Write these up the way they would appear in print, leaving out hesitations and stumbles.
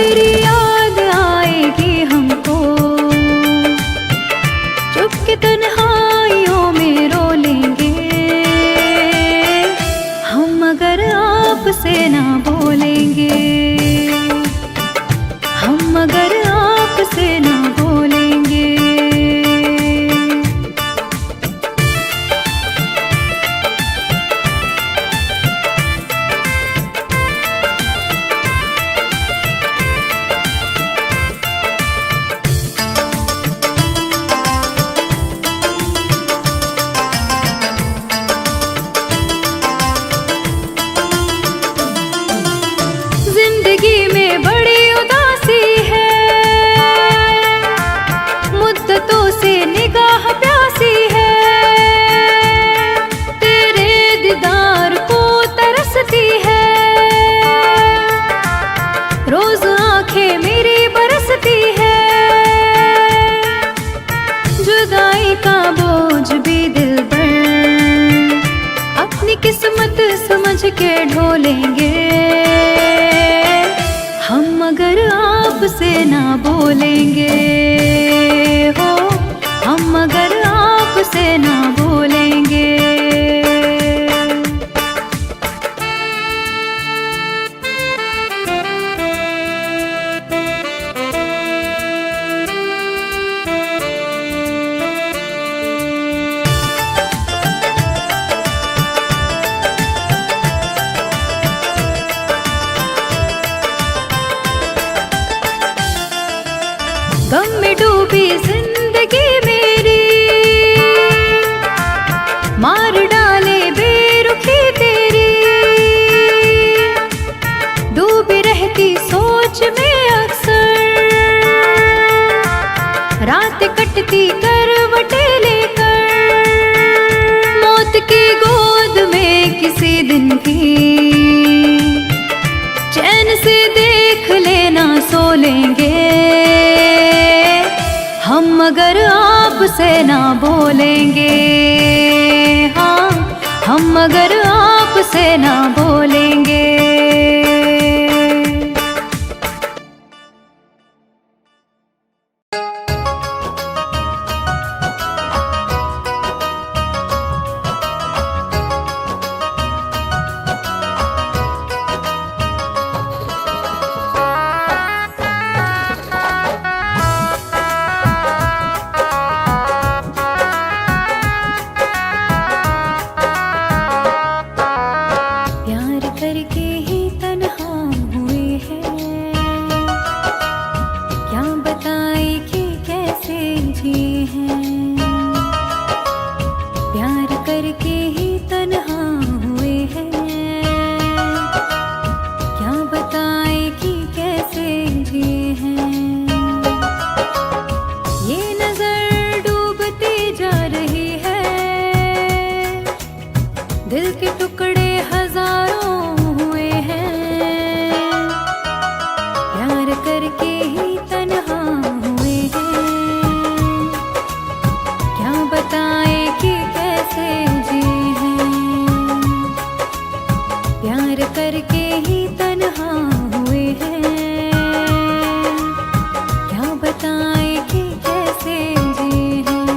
तेरी याद आएगी हमको, चुपके तन्हाइयों में रो लेंगे हम अगर आपसे ना बोलेंगे, हम अगर आपसे ना बोलेंगे। जिंदगी में बड़ी उदासी है, मुद्दतों से निगाह प्यासी है, तेरे दीदार को तरसती है, रोज आंखें मेरी बरसती है, जुदाई का बोझ भी दिल पर अपनी किस्मत समझ के ढोलेंगे हम अगर आपसे ना बोलेंगे हो, हम अगर आपसे ना बोलेंगे। गम में डूबी जिंदगी मेरी, मार डाले बेरुखी तेरी, डूबी रहती सोच में अक्सर, रात कटती करवटे लेकर, मौत की गोद में किसी दिन भी चैन से देख लेना सो लेंगे हम अगर आपसे ना बोलेंगे, हाँ हम अगर आपसे ना बोलेंगे। करके ही तन्हा हुए हैं, क्या बताए कि कैसे जिए हैं, प्यार करके ही तन्हा हुए हैं, क्या बताए कि कैसे जिए हैं, ये नजर डूबती जा रही है, दिल के टुकड़े हजारों करके ही तन्हा हुए हैं, क्या बताए कि कैसे जिए हैं, प्यार करके ही तन्हा हुए हैं, क्या बताए कि कैसे जिए हैं।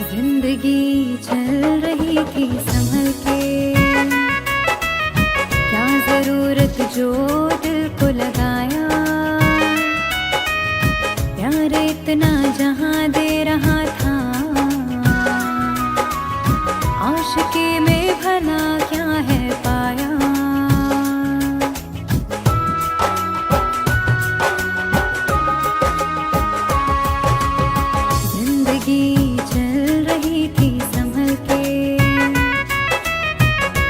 जिंदगी चल रही थी संभल के, क्या जरूरत जो दिल को लगाया, प्यार इतना जहां दे रहा था, आशिकी में भला क्या है पाया। जिंदगी चल रही थी संभल के,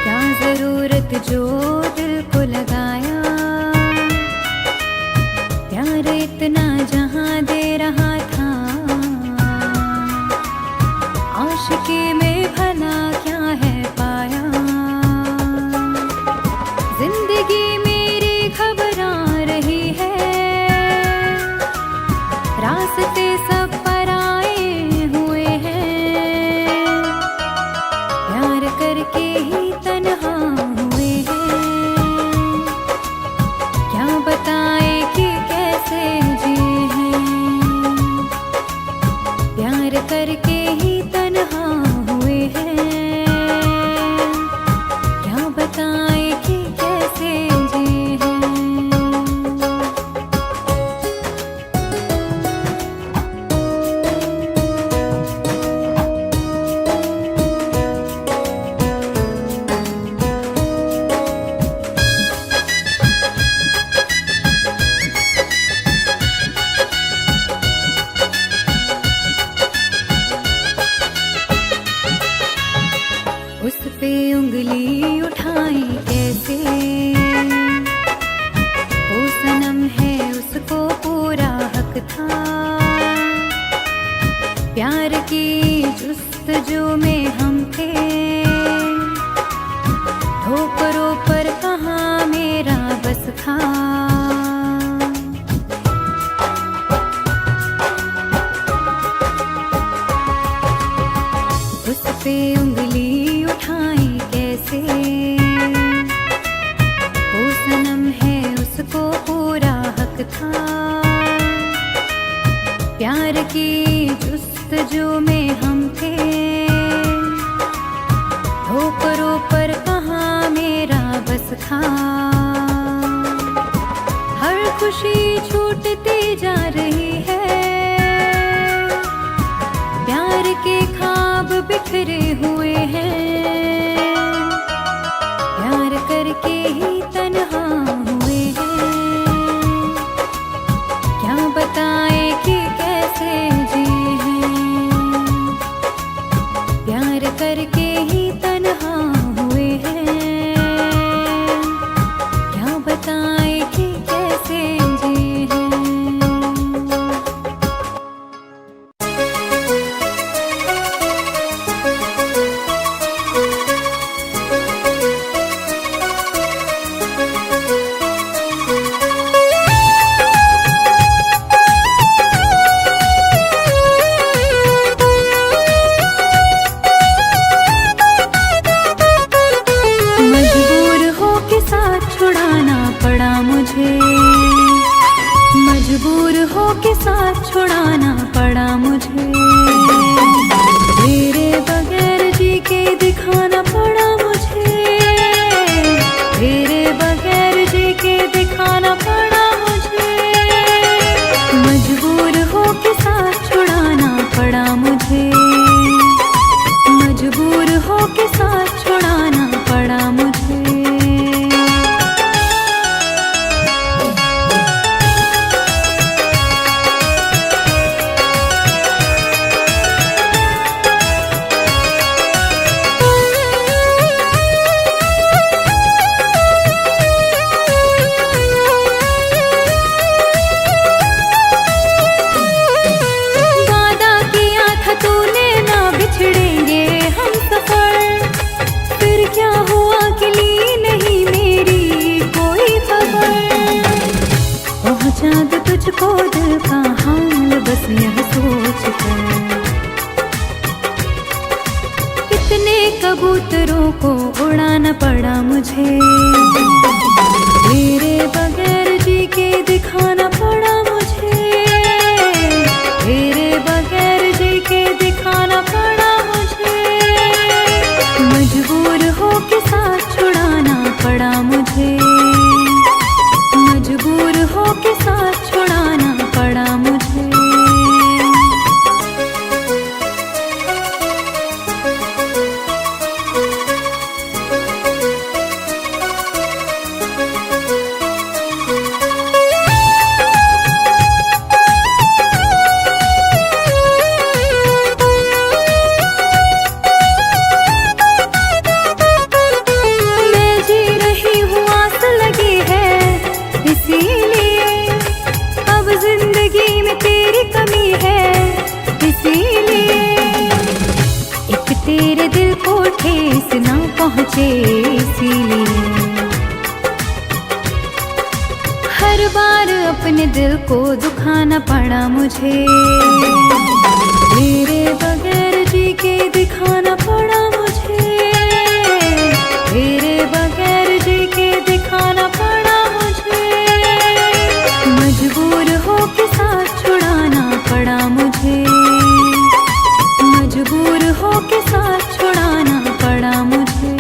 क्या जरूरत जो दिल को लगाया, प्यार इतना जहां दे रहा था, प्यार की जुस्तजू में हम थे, ठोकरों पर कहाँ मेरा बस था। उस पे उंगली उठाई कैसे, वो सनम है उसको पूरा हक था। प्यार की जुस्तजू में हम थे, ठोकरों पर कहाँ मेरा बस था। हर खुशी छूटती जा रही है, प्यार के ख्वाब बिखरे हुए हैं। प्यार करके ही तन्हा हुए हैं, क्या बताए कि कैसे जिए हैं। प्यार करके ही तन्हा हुए हैं, क्या बताए कि कैसे जिए हैं। मजबूर हो के साथ छुड़ाना पड़ा मुझे, तेरे बगैर जी के दिखाना पड़ा मुझे, तेरे बगैर जी के दिखाना पड़ा मुझे। मजबूर हो के साथ छुड़ाना पड़ा मुझे, मजबूर हो के साथ छुड़ाना पड़ा मुझे। चाँद तुझको दिल का हाल बस यह सोच कर, कितने कबूतरों को उड़ाना पड़ा मुझे, तेरे बगैर जी के दिखाना पड़ा मुझे, तेरे बगैर जी के दिखाना पड़ा मुझे। मजबूर हो के साथ छुड़ाना पड़ा मुझे, मजबूर हो के साथ छुड़ाना पड़ा मुझे। मैं जी रही हूँ आस लगी है, इसीलिए अब जिंदगी में तेरी कमी है, इसीलिए एक तेरे दिल को ठेस ना पहुँचे, इसीलिए हर बार अपने दिल को दुखाना पड़ा मुझे, तेरे बगैर जी के दिखाना पड़ा मुझे, तेरे बगैर जी के दिखाना पड़ा मुझे। मजबूर हो के साथ छुड़ाना पड़ा मुझे, मजबूर हो के साथ छुड़ाना पड़ा मुझे।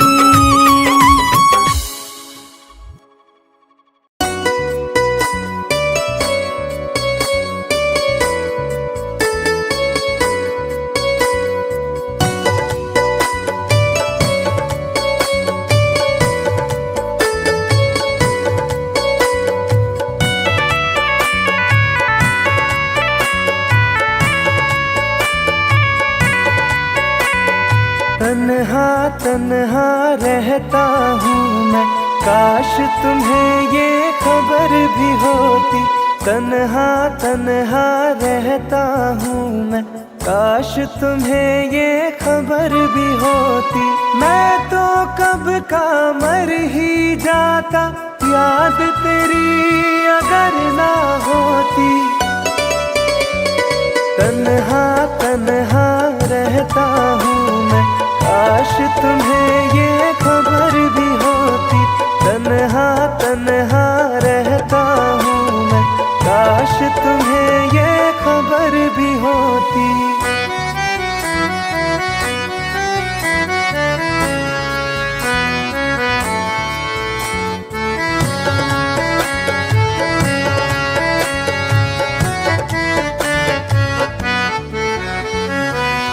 तन्हा तन्हा रहता हूँ मैं, काश तुम्हें ये खबर भी होती। तन्हा तन्हा रहता हूँ मैं, काश तुम्हें ये खबर भी होती, मैं तो कब का मर ही जाता, याद तेरी अगर ना होती। तन्हा तन्हा रहता हूँ मैं, काश तुम्हें ये खबर भी होती। तन्हा तन्हा रहता हूँ मैं, काश तुम्हें ये खबर भी होती।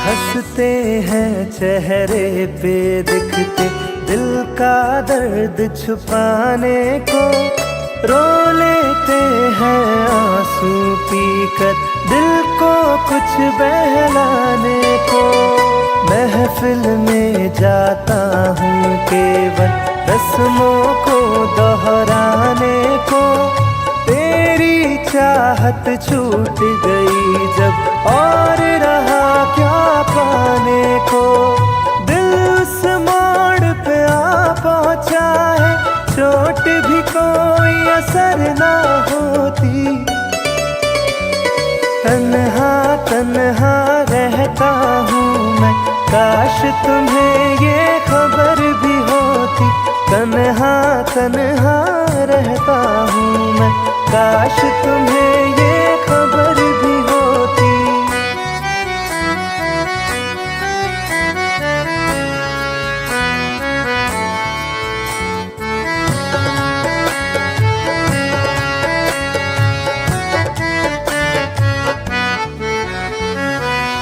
हंसते हैं चेहरे पे दिखते, दिल का दर्द छुपाने को, रो लेते हैं आंसू पीकर, दिल को कुछ बहलाने को। महफिल में जाता हूँ केवल रस्मों को दोहराने को, तेरी चाहत छूट गई जब और रहा क्या पाने को। दिल उस मोड़ पे आ पहुँचा है, चोट भी कोई असर ना होती। तन्हा तन्हा रहता हूँ मैं, काश तुम्हें ये खबर भी होती। तन्हा तन्हा रहता हूँ मैं, काश तुम्हें ये खबर भी होती।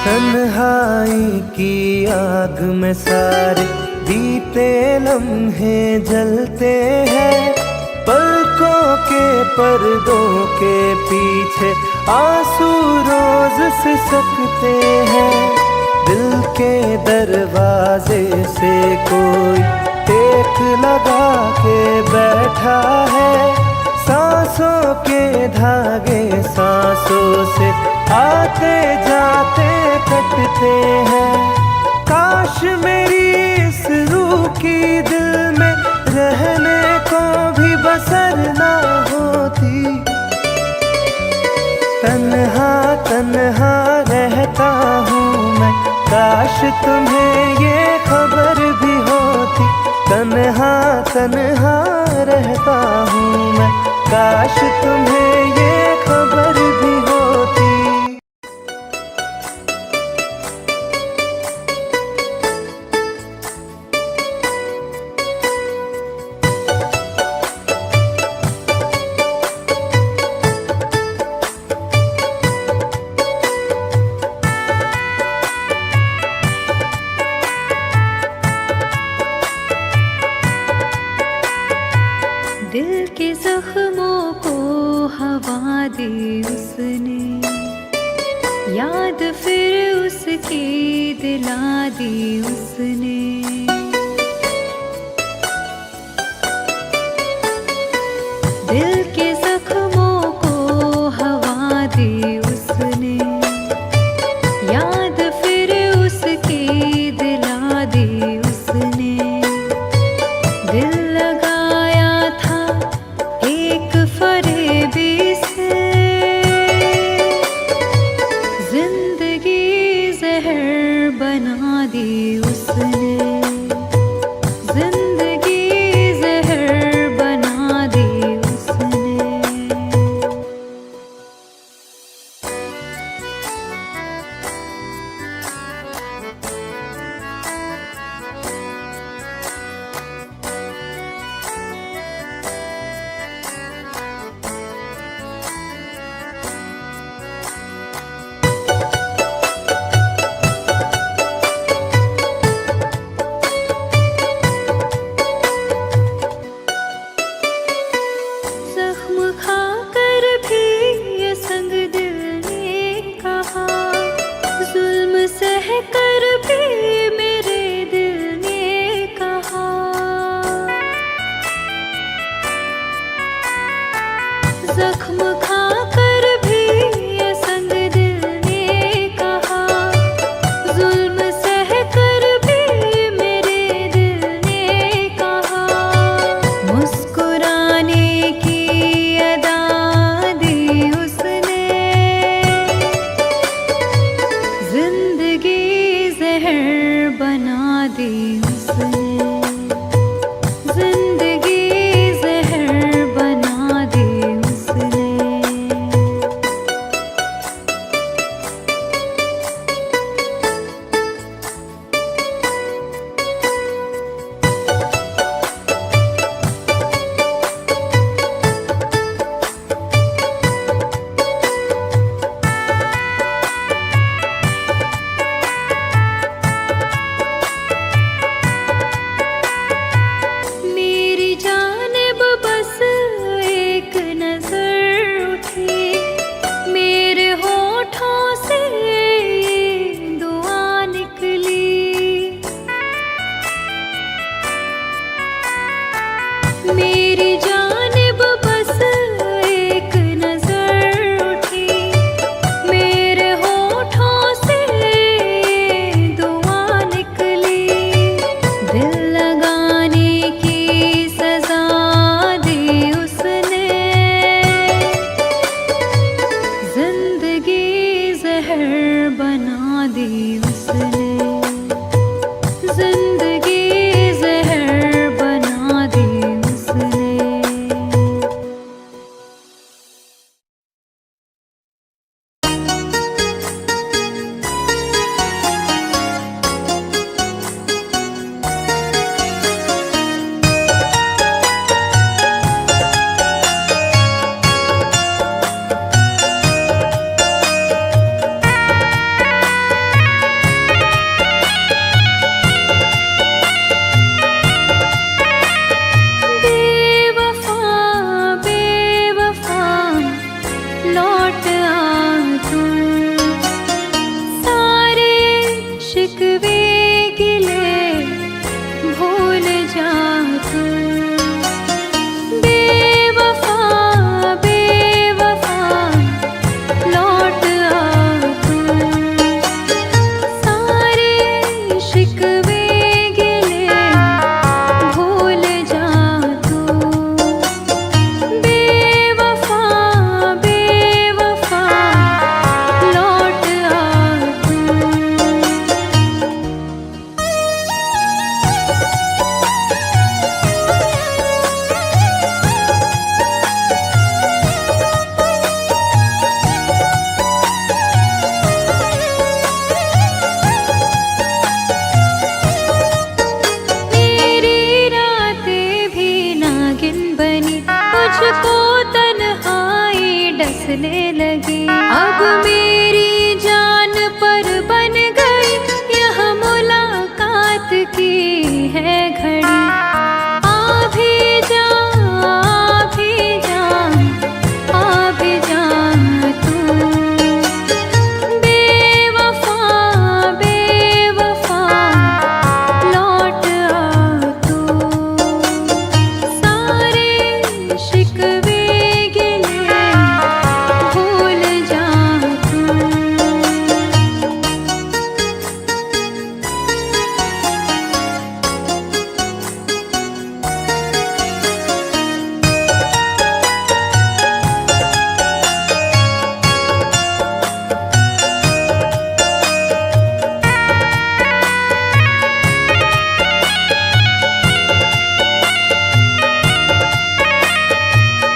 तन्हाई की आग में सारे बीते लम्हे जलते हैं, पलकों के पर्दों के पीछे आंसू रोज सिसकते हैं। दिल के दरवाजे से कोई टेक लगा के बैठा है, सांसों के धागे सांसों से आते जाते कटते हैं। काश मेरी इस रूह की दिल में रहने को भी बसर ना होती। तन्हा तन्हा रहता हूँ मैं, काश तुम्हें ये खबर भी होती। तन्हा तन्हा रहता हूँ मैं, काश तुम्हें ये खबर भी होती। दिल के जख्मों को हवा दी उसने, याद फिर उसकी दिला दी उसने। दिल के जख्मों को हवा दी उसने, याद फिर उसकी दिला दी उसने। दिल लगाया था एक फरेबी से, जिंदगी जहर बना दी उसने। जिंदगी जहर बना दी उसने। दी उसने, जिंदगी जहर बना दी उसने। मेरी जानिब बस एक नजर उठी, मेरे होठों से दुआ निकली। मेरी जानिब बस एक नजर उठी, मेरे होठों से दुआ निकली। दिल लगाने की सजा दी उसने, जिंदगी जहर बना दी उसने, जिंदगी जहर बना दी उसने। बेवफा बेवफा लौट आ तू, सारे शिकवे गिले भूल जा तू। बेवफा बेवफा लौट आ तू, सारे शिकवे गिले भूल जा तू। बेवफा बेवफा लौट आ तू। मेरी रातें भी नागिन बनी, मुझको तन्हाई डसने लगी। अब मेरी जान पर बन गई यह मुलाकात की है घड़ी। आ भी जा आ भी जा आ भी जा तू। बेवफा बेवफा लौट आ तू, सारे शिकवे गिले भूल जा तू।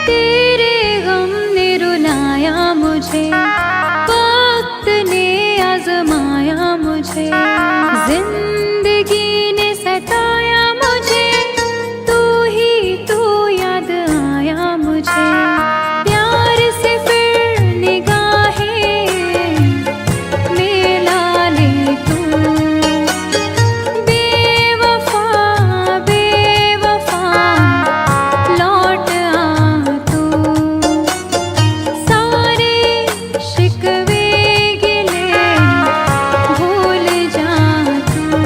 तेरे गम ने रुलाया मुझे, वक्त ने आजमाया मुझे, जिंदगी ने सताया मुझे, तू ही तू याद आया मुझे। प्यार से फिर निगाहें मिला ले तू। बेवफा बेवफा लौट आ तू, सारे शिकवे गिले भूल जा तू।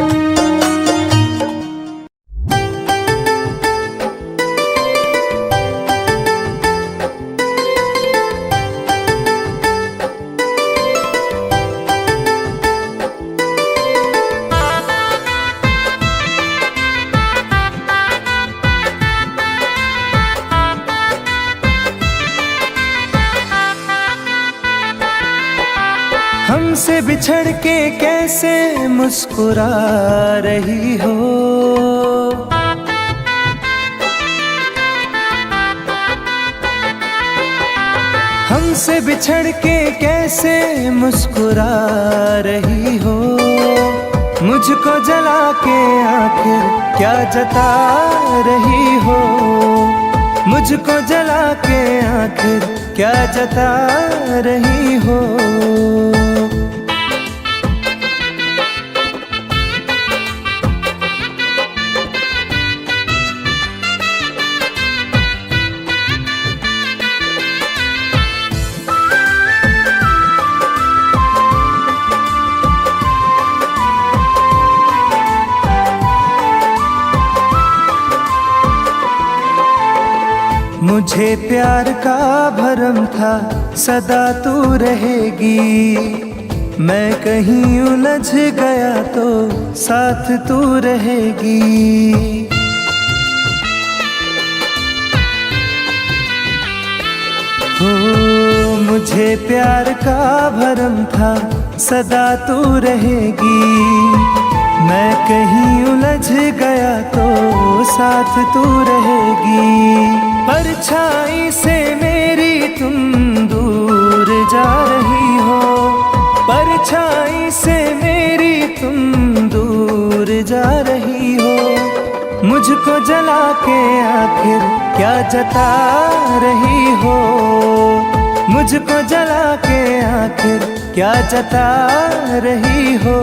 के कैसे मुस्कुरा रही हो। हमसे बिछड़ के कैसे मुस्कुरा रही हो। मुझको जला के आखिर क्या जता रही हो। मुझको जला के आखिर क्या जता रही हो। मुझे प्यार का भरम था सदा तू रहेगी। मैं कहीं उलझ गया तो साथ तू रहेगी। हो मुझे प्यार का भरम था सदा तू रहेगी। मैं कहीं उलझ गया तो साथ तू रहेगी। परछाई से मेरी तुम दूर जा रही हो। परछाई से मेरी तुम दूर जा रही हो। मुझको जला के आखिर क्या जता रही हो। मुझको जला के आखिर क्या जता रही हो।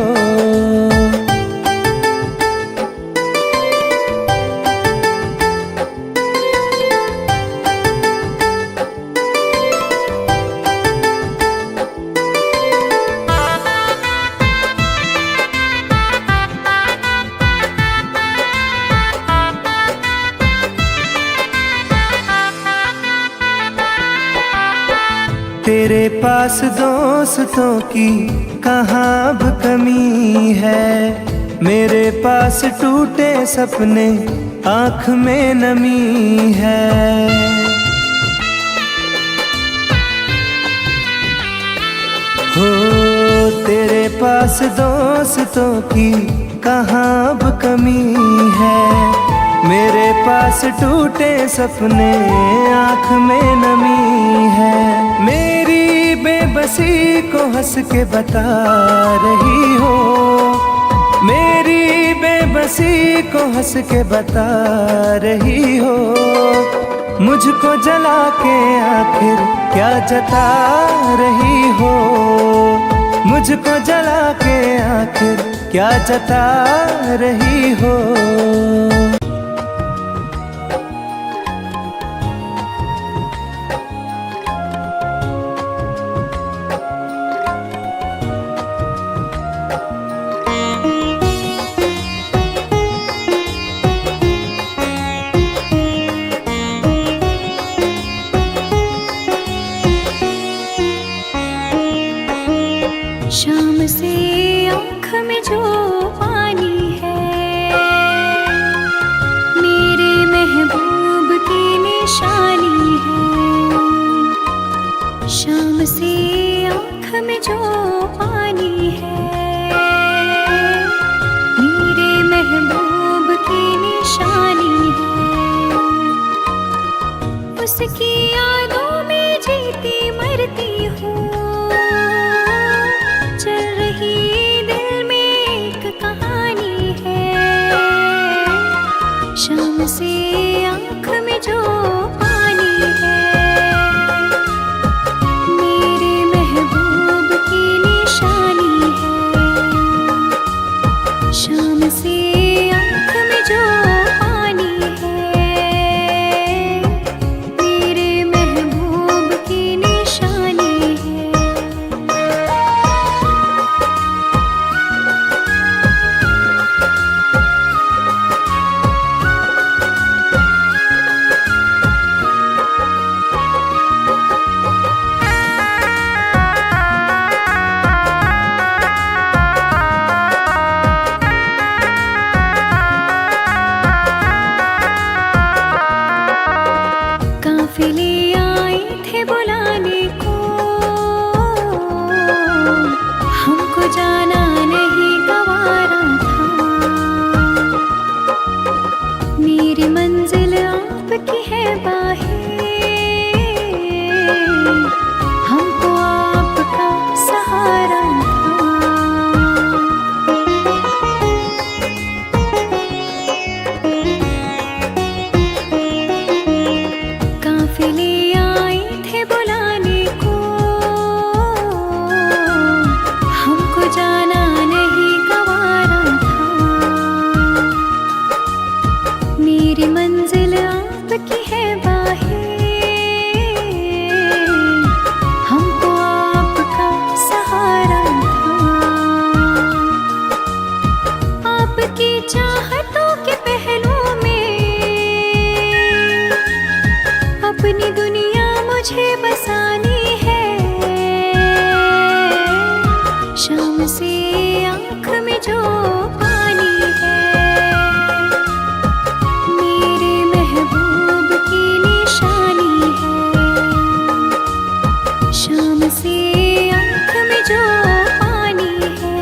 तेरे पास दोस्तों की कहाँ अब कमी है। मेरे पास टूटे सपने आँख में नमी है। हो तेरे पास दोस्तों की कहाँ अब कमी है। मेरे पास टूटे सपने आँख में नमी है। मेरी बेबसी को हंस के बता रही हो। मेरी बेबसी को हंस के बता रही हो। मुझको जला के आखिर क्या जता रही हो। मुझको जला के आखिर क्या जता रही हो। शाम से आँख में जो पानी है, मेरे महबूब की निशानी है। शाम से आँख में जो पानी है, मेरे महबूब की निशानी है। उसकी यादों में जीती मरती हूँ। शाम से आँख में जो पानी है, मेरे महबूब की निशानी है। आँख में जो पानी है, मेरे महबूब की निशानी है। शाम से आँख में जो पानी है,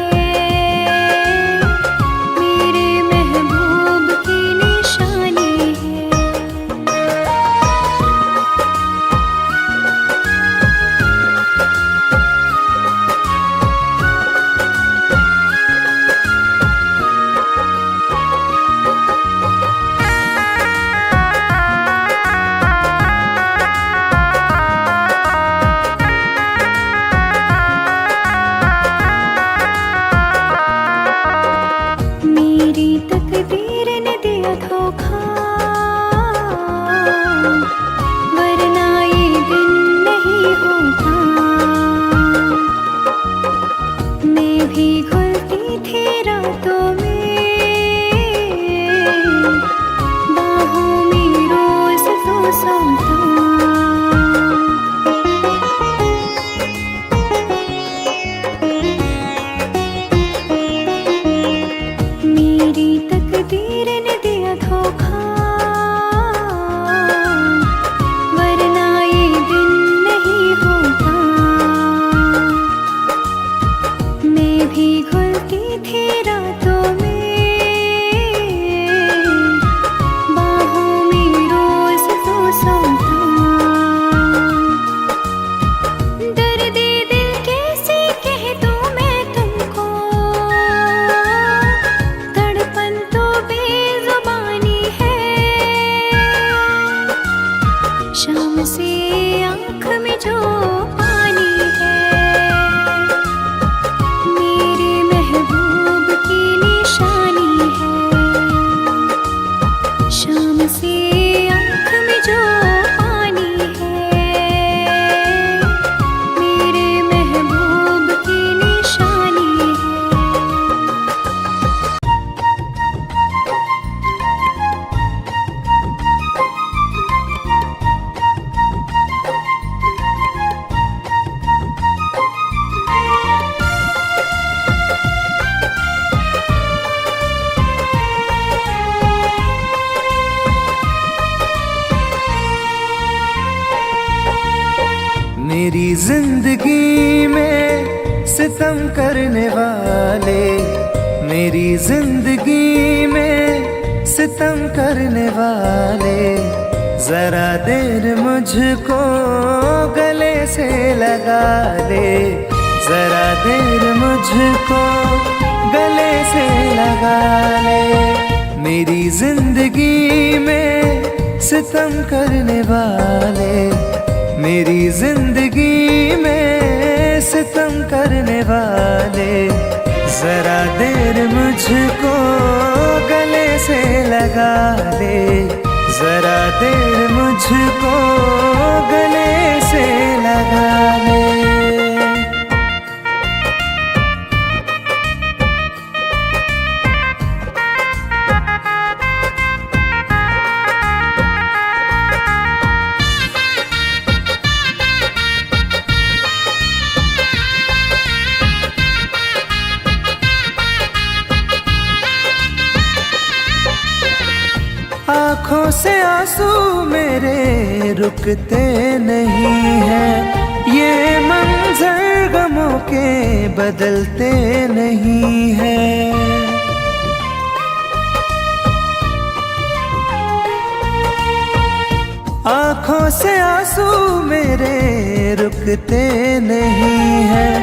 मेरे महबूब की निशानी है। मेरी तकदीर ने दिया धोखा, वरना ये दिन नहीं होता। मैं भी घुलती थी रातों में, बाहों में रोज तो सोता। मेरी तकदीर ने दिया धोखा, वरना ये दिन नहीं होता। मैं भी घुलती थी रातों में, बाहों में रोज तो सोता। दर्द दिल कैसे कह दूं मैं तुमको, तड़पन तो बेजुबानी है। शाम से आँख में जो पानी है, मेरे महबूब की निशानी है। शाम से आँख में जो पानी है, मेरे महबूब की निशानी है। मेरी जिंदगी में सितम करने वाले, मेरी जिंदगी में सितम करने वाले, जरा देर मुझको गले से लगा ले, जरा देर मुझको गले से लगा ले। मेरी जिंदगी में सितम करने वाले, मेरी जिंदगी में सितम करने वाले, जरा देर मुझको गले से लगा ले, जरा देर मुझको गले से लगा ले। आँखों से आंसू मेरे रुकते नहीं हैं, ये मंजर गमों के बदलते नहीं हैं। आँखों से आंसू मेरे रुकते नहीं हैं,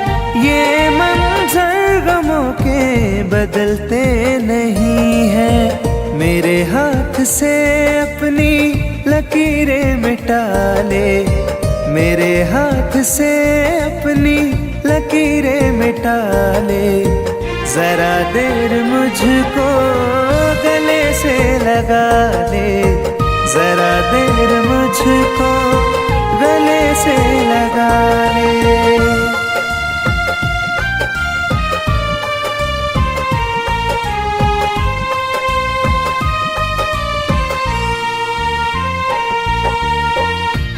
ये मंजर गमों के बदलते नहीं हैं। मेरे हाथ से अपनी लकीरें मिटा ले, मेरे हाथ से अपनी लकीरें मिटा ले, जरा देर मुझको गले से लगा ले, जरा देर मुझको गले से लगा ले।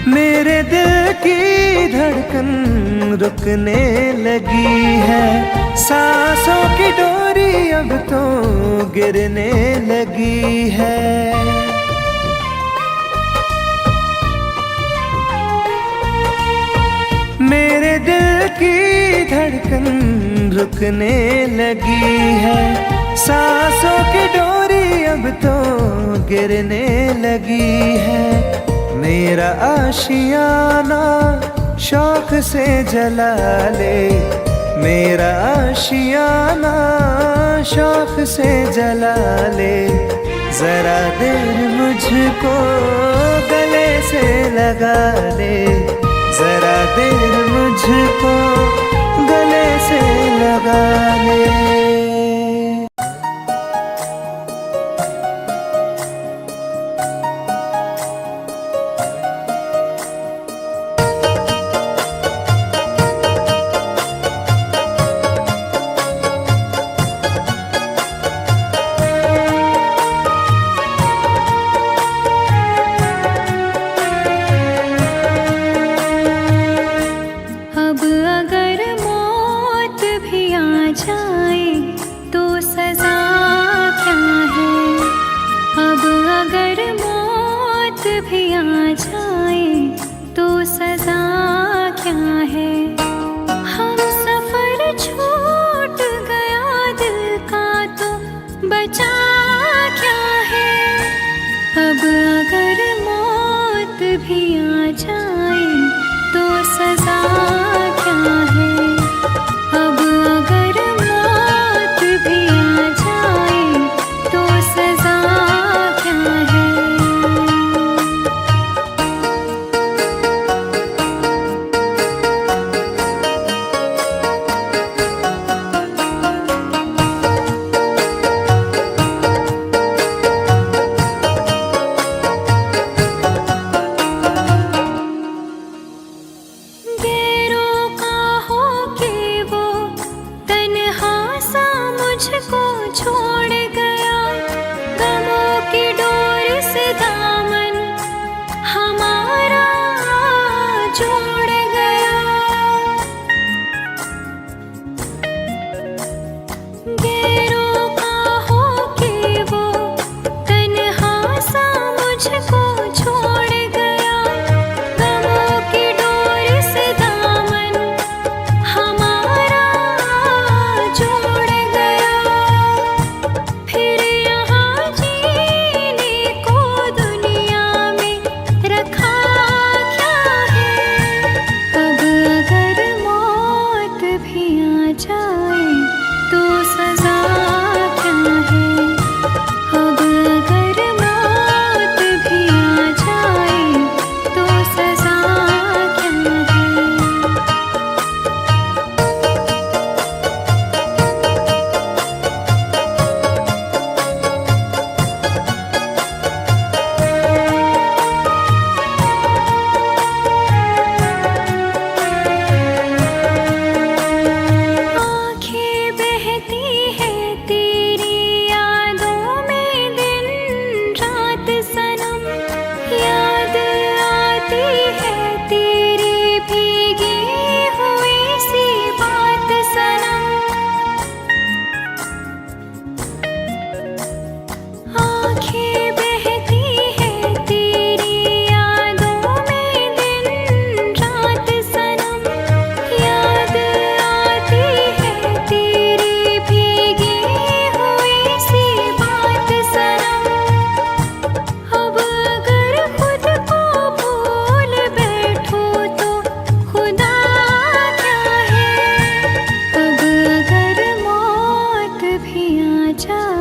मेरे दिल की धड़कन रुकने लगी है, सांसों की गिरने लगी है। मेरे दिल की धड़कन रुकने लगी है। सांसों की डोरी अब तो गिरने लगी है। मेरा आशियाना शौक से जला ले, मेरा आशियाना शौक से जला ले। जरा देर मुझको गले से लगा ले, जरा देर मुझको गले से लगा ले। जा